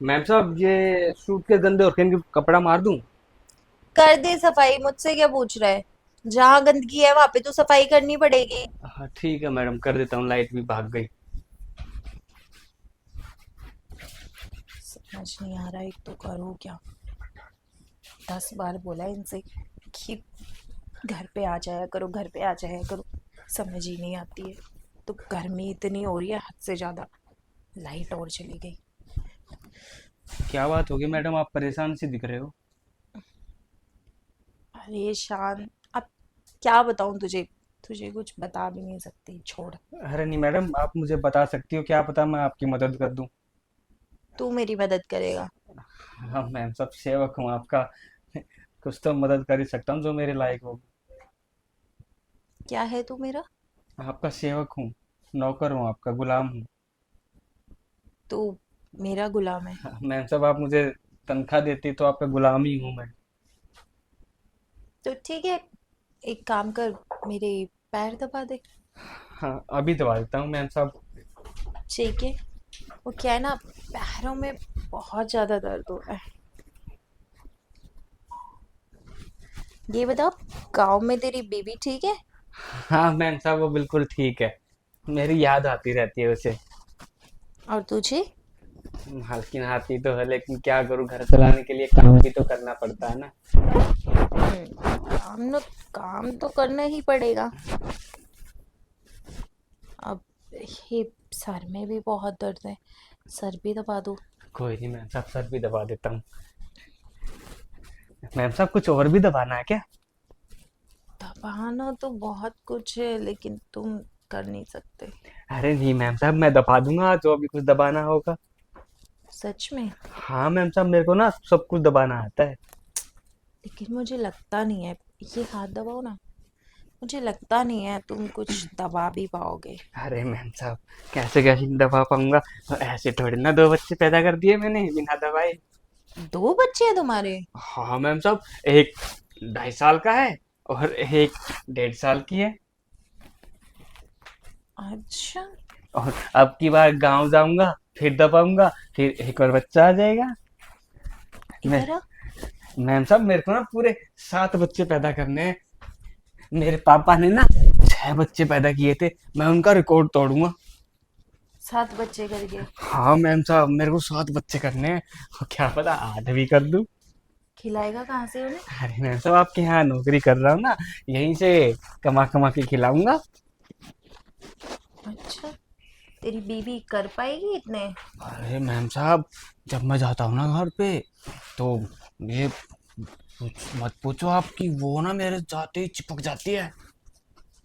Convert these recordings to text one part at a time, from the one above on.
Ma'am साहब ये suit के गंदे और के कपड़ा मार दूं? कर दे सफाई, मुझसे क्या पूछ रहा है। जहां गंदगी है वहां पे तो सफाई करनी पड़ेगी। हाँ ठीक है मैडम, कर देता हूँ। लाइट भी भाग गई। समझ नहीं आ रहा, एक तो करो क्या। 10 बार बोला इनसे कि घर पे आ जाया करो, घर पे आ जाया करो। समझ ही नहीं आती है। तो गर्मी इतनी हो रही है हद से ज्यादा। लाइट और चली गई। क्या बात होगी मैडम, आप परेशान सी दिख रहे हो। परेशान। अब क्या बताऊं तुझे। तुझे कुछ बता भी नहीं सकती, छोड़। अरे नहीं मैडम, आप मुझे बता सकती हो, क्या पता मैं आपकी मदद कर दूं। तू मेरी मदद करेगा। हाँ मैम साहब, सेवक हूँ आपका। कुछ तो मदद कर ही सकता हूँ जो मेरे लायक हो। क्या है तू मेरा। आपका सेवक हूँ, नौकर हूँ, आपका गुलाम हूँ। तू मेरा गुलाम है। हाँ, मैम साहब आप मुझे तनख्वाह देती तो आपका गुलाम ही हूँ मैं। तो ठीक है, एक काम कर, मेरे पैर दबा दे। हाँ अभी दबा देता हूँ मैम साहब। ठीक है। वो क्या है ना, पैरों में बहुत ज्यादा दर्द हो रहा है। ये बता, गांव में तेरी बीबी ठीक है। हाँ मैम साहब वो बिल्कुल ठीक है। मेरी याद आती रहती है उसे। और तुझे। हल्की आती तो है, लेकिन क्या करूँ, घर चलाने के लिए काम भी तो करना पड़ता है ना। काम न काम तो करना ही पड़ेगा। अब ये सर में भी बहुत दर्द है। सर भी दबा दो। कोई नहीं मैम साहब, सर भी दबा देता हूँ। मैम साहब कुछ और भी दबाना है क्या? दबाना तो बहुत कुछ है लेकिन तुम कर नहीं सकते। अरे नहीं मैम साहब, मैं दबा दूंगा जो भी कुछ दबाना होगा। सच में। हाँ मैम साहब, मेरे को ना सब कुछ दबाना आता है। लेकिन मुझे लगता नहीं है। ये हाथ दबाओ ना। मुझे लगता नहीं है तुम कुछ दबा भी पाओगे। अरे मैम साहब, कैसे कैसे नहीं दबा पाऊंगा। ऐसे थोड़ी ना दो बच्चे पैदा कर दिए मैंने बिना दबाए। 2 बच्चे हैं तुम्हारे। हाँ मैम साहब, एक 2.5 साल का है और एक 1.5 साल की है। अच्छा। और अब की बार गांव जाऊंगा, फिर दबाऊंगा, फिर एक और बच्चा आ जाएगा। मैं इधर आ। मैम साहब, मेरे को ना पूरे 7 बच्चे पैदा करने हैं। मेरे पापा ने ना 6 बच्चे पैदा किए थे। मैं उनका रिकॉर्ड तोड़ूंगा। 7 बच्चे करके। हाँ मैम साहब, मेरे को 7 बच्चे करने हैं। और क्या पता 8 भी कर दूं। खिलाएगा कहाँ से उन्हें। अरे मैम साहब, आपके यहाँ नौकरी कर रहा हूँ ना, यहीं से कमा कमा के खिलाऊंगा। अच्छा। तेरी बीवी कर पाएगी इतने। अरे मैम साहब, जब मैं जाता हूँ ना घर पे, तो ये मत पूछो आपकी, वो ना मेरे जाते ही चिपक जाती है।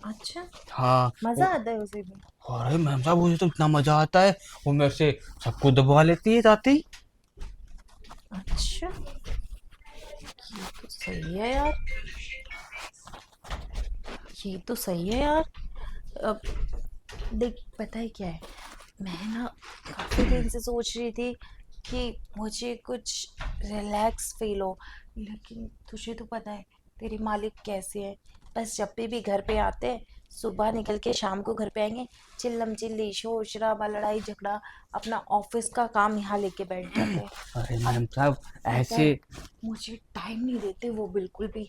अच्छा। हाँ मजा आता है उसे भी। अरे मैम साहब, मुझे तो इतना मजा आता है। वो मेरे से सबको दबा लेती है जाते ही। अच्छा। ये तो सही है यार। ये तो सही है यार। अब देख, पता है क्या है। मैं ना काफी दिन से सोच रही थी कि मुझे कुछ रिलैक्स फील हो। लेकिन तुझे तो पता है तेरे मालिक कैसे हैं। बस जब भी घर पे आते हैं, सुबह निकल के शाम को घर पे आएंगे। चिल्लम चिल्ली शोर शराबा लड़ाई झगड़ा। अपना ऑफिस का काम यहाँ लेके बैठ जाते हैं। अरे और मैम साहब पता ऐसे। है, मुझे टाइम नहीं देते वो बिल्कुल भी।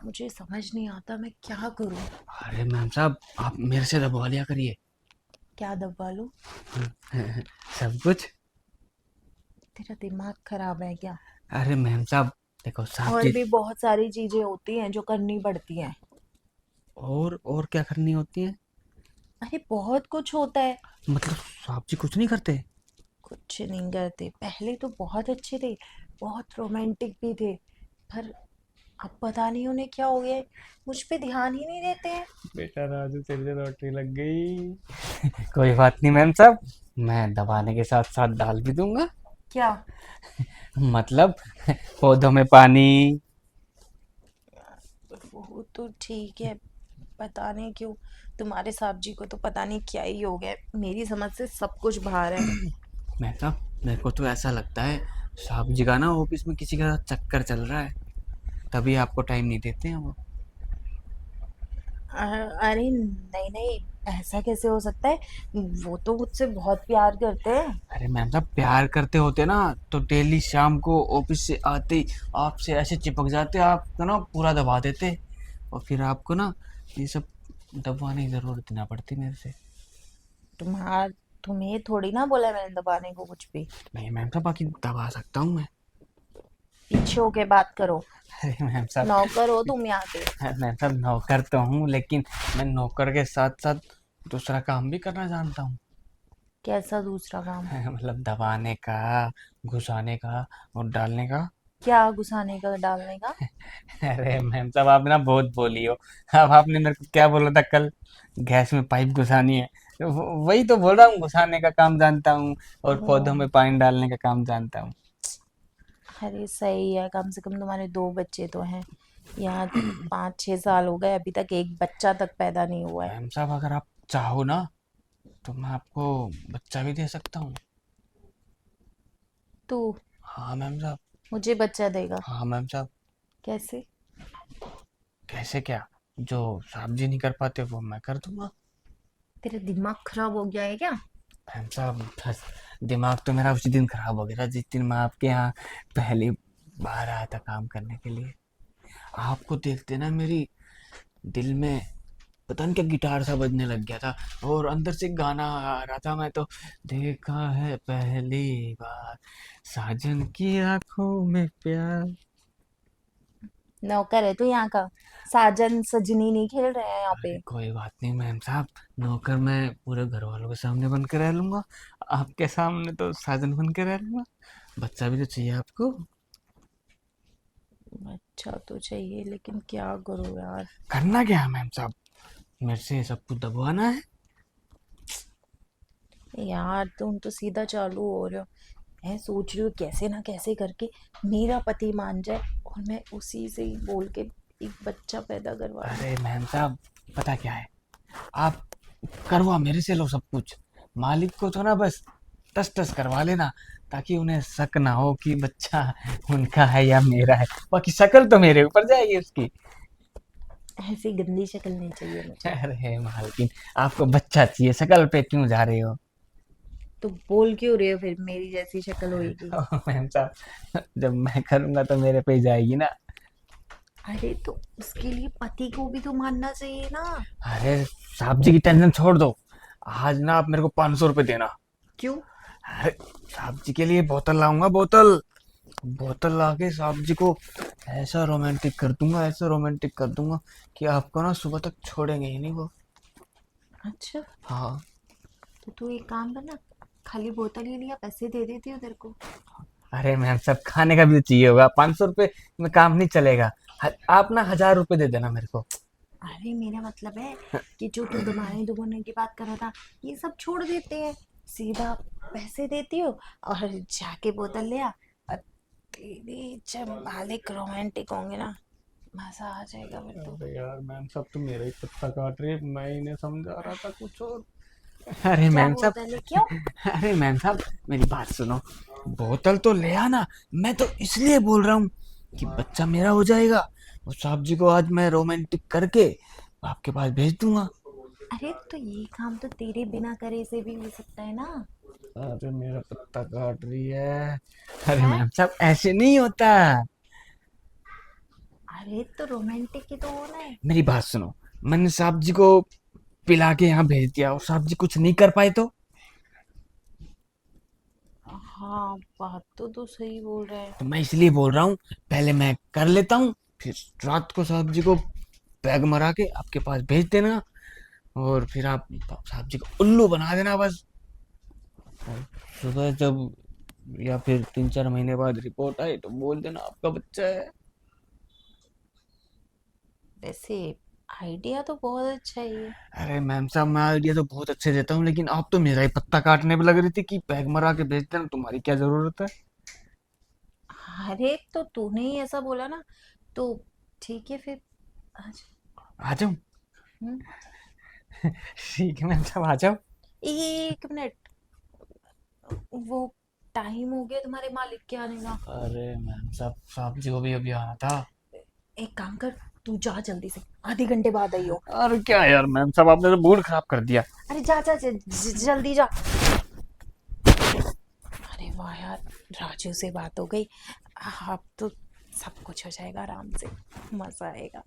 मुझे समझ नहीं आता मैं क्या करूं। अरे मैम साहब, आप मेरे से दबा लिया करिए। क्या दबा लूं। सब कुछ। तेरा दिमाग खराब है क्या। अरे मैम साहब, देखो साहब और जी। भी बहुत सारी चीजें होती हैं जो करनी पड़ती हैं। और क्या करनी होती है? अरे बहुत कुछ होता है। मतलब साहब जी कुछ नहीं करते? कुछ नहीं करते, पहले तो बहुत अच्छे थे। बहुत रोमांटिक भी थे। पर अब पता नहीं उन्हें क्या हो गया है। मुझ पे ध्यान ही नहीं देते हैं। बेटा राजू, तेरे से लॉटरी लग गई। कोई बात नहीं मैम साहब, मैं दबाने के साथ साथ डाल भी दूंगा। क्या। मतलब पौधों में पानी। वो तो ठीक है। पता नहीं क्यों। तुम्हारे साहब जी को तो पता नहीं क्या ही हो गया है। मेरी समझ से सब कुछ बाहर है। मैं साहब, मेरे को तो ऐसा लगता है साहब जी का ना ऑफिस में किसी का चक्कर चल रहा है, तभी आपको टाइम नहीं देते हैं वो। अरे नहीं नहीं, ऐसा कैसे हो सकता है? वो तो मुझसे बहुत प्यार करते हैं। अरे मैम साहब, प्यार करते होते ना तो डेली शाम को ऑफिस से आते ही आपसे ऐसे चिपक जाते, आपको ना पूरा दबा देते, और फिर आपको ना ये सब दबाने की जरूरत ना पड़ती मेरे से। तुम्हार तुम्हें थोड़ी ना बोला मैंने दबाने को कुछ भी। नहीं मैम साहब, बाकी दबा सकता हूँ मैं। पीछे होके बात करो। अरे मैम साहब, नौकर हो तुम यहाँ के? मैम साहब नौकर तो हूँ, लेकिन मैं नौकर के साथ साथ दूसरा काम भी करना जानता हूँ। कैसा दूसरा काम? मतलब दबाने का, घुसाने का और डालने का। क्या घुसाने का डालने का? अरे मैम साहब, आप ना बहुत बोली हो। अब आपने मेरे को क्या बोला था कल? गैस में पाइप घुसानी है। तो वही तो बोल रहा हूँ, घुसाने का काम जानता हूँ और पौधों ओह, में पानी डालने का काम जानता हूँ। अरे सही है, कम से कम तुम्हारे दो बच्चे तो हैं। यहाँ 5-6 साल हो गए, अभी तक एक बच्चा तक पैदा नहीं हुआ है। मैम साहब, अगर आप चाहो ना तो मैं आपको बच्चा भी दे सकता हूँ। तू हाँ मैम साहब। मुझे बच्चा देगा? हाँ मैम साहब। कैसे? कैसे क्या? जो साहब जी नहीं कर पाते वो मैं कर दूंगा। तेरा दिमाग खराब हो गया है क्या? मैम साहब, बस दिमाग तो मेरा उसी दिन खराब हो गया था जिस दिन मैं आपके यहाँ पहली बार आया था काम करने के लिए। आपको देखते ना मेरी दिल में पता नहीं क्या गिटार सा बजने लग गया था, और अंदर से गाना आ रहा था। मैं तो देखा है पहली बार साजन की आंखों में प्यार। नौकर है तू यहाँ का? साजन सजनी नहीं खेल रहे हैं यहाँ अरे पे। कोई बात नहीं मैम साहब, नौकर मैं पूरे घर वालों के सामने बन के रह लूंगा, आपके सामने तो साजन बन के रह लूंगा। बच्चा भी तो चाहिए आपको। अच्छा तो चाहिए, लेकिन क्या करूँ यार? करना क्या है मैम साहब? मेरे से सब कुछ दबवाना है। यार तुम तो सीधा चालू हो रहे हो। मैं सोच रही हूँ कैसे ना कैसे करके मेरा पति मान जाए और मैं उसी से ही बोल के एक बच्चा पैदा करवा लूँ। अरे मैम साहब, पता क्या है, आप करवा मेरे से लो सब कुछ, मालिक को तो ना बस टस टस करवा लेना, ताकि उन्हें शक ना हो कि बच्चा उनका है या मेरा है। बाकी शक्ल तो मेरे ऊपर जाएगी उसकी। ऐसी गंदी शक्ल नहीं चाहिए मुझे। अरे मालकिन, आपको बच्चा चाहिए, शक्ल पे क्यों जा रहे हो? तो बोल क्यों रहे हो फिर मेरी जैसी शक्ल होएगी? मैम साहब, जब मैं करूंगा तो मेरे पे ही जाएगी ना। अरे तो उसके लिए पति को भी तो मानना चाहिए ना। अरे साहब जी की टेंशन छोड़ दो, आज ना आप मेरे को 500 रुपये देना। क्यों? अरे साहब जी के लिए बोतल लाऊंगा, बोतल बोतल लाके साहब जी को ऐसा रोमांटिक कर दूंगा, ऐसा रोमांटिक कर दूंगा कि आपको ना सुबह तक छोड़ेंगे ही नहीं वो। अच्छा, हाँ। तो तू एक काम करना, खाली बोतल ही लिया, पैसे दे देती हूँ तेरे को। अरे मैम साहब, खाने का भी तो चाहिए होगा, 500 रुपये में काम नहीं चलेगा। आप ना 1000 रुपये दे देना मेरे को। अरे मेरा मतलब है कि जो तू दबाने दुबाने की बात कर रहा था, ये सब छोड़ देते हैं। सीधा पैसे देती हो और जाके बोतल ले आ। और तेरी जब मालिक रोमांटिक होंगे ना, मजा आ जाएगा फिर तो। अरे यार मैम साहब, तो मेरा ही पत्ता काट रही है, मैं इन्हें समझा रहा था कुछ और। अरे क्या मैम साहब, बोतल है क्यों? अरे मैम साहब, मेरी बात सुनो। बोतल तो ले आना, मैं तो इसलिए बोल रहा हूँ कि बच्चा मेरा हो जाएगा, और साहब जी को आज मैं रोमांटिक करके आपके पास भेज दूंगा। अरे तो ये काम तो तेरे बिना करे से भी हो सकता है ना। अरे मेरा पत्ता काट रही है। अरे है? मैम साहब, ऐसे नहीं होता। अरे तो रोमांटिक ही तो होना है। मेरी बात सुनो, मैंने साहब जी को पिला के यहाँ भेज दिया और साहब जी कुछ नहीं कर पाए हाँ, बात तो तू सही बोल रहा है। तो मैं इसलिए बोल रहा हूँ, पहले मैं कर लेता हूँ, फिर रात को साहब जी को बैग मरा के आपके पास भेज देना, और फिर आप साहब जी को उल्लू बना देना बस। और सुबह जब या फिर 3-4 महीने बाद रिपोर्ट आए तो बोल देना आपका बच्चा है। वैसे आइडिया तो बहुत अच्छा है ये। अरे मैम साहब, मैं आइडिया तो बहुत अच्छे देता हूँ, लेकिन आप तो मेरा ही पत्ता काटने पे लग रही थी कि बैग मरा के भेज देना, तुम्हारी क्या जरूरत है? अरे तो तूने ही ऐसा बोला ना, तो ठीक है फिर। आज। आ जाओ। हम्म। ठीक है मैम साहब, आ जाओ। 1 मिनट, वो टाइम हो गया तुम्हारे मालिक के आने का। अरे मैम साहब, साहब जी को भी अभी आना था। एक काम कर, तू जा जल्दी से, आधे घंटे बाद आई हो। अरे क्या यार मैम साहब, आपने तो मूड खराब कर दिया। अरे जा जा, जल्दी जा। अरे वाह यार, राजू से बात हो गई, अब तो सब कुछ हो जाएगा आराम से, मजा आएगा।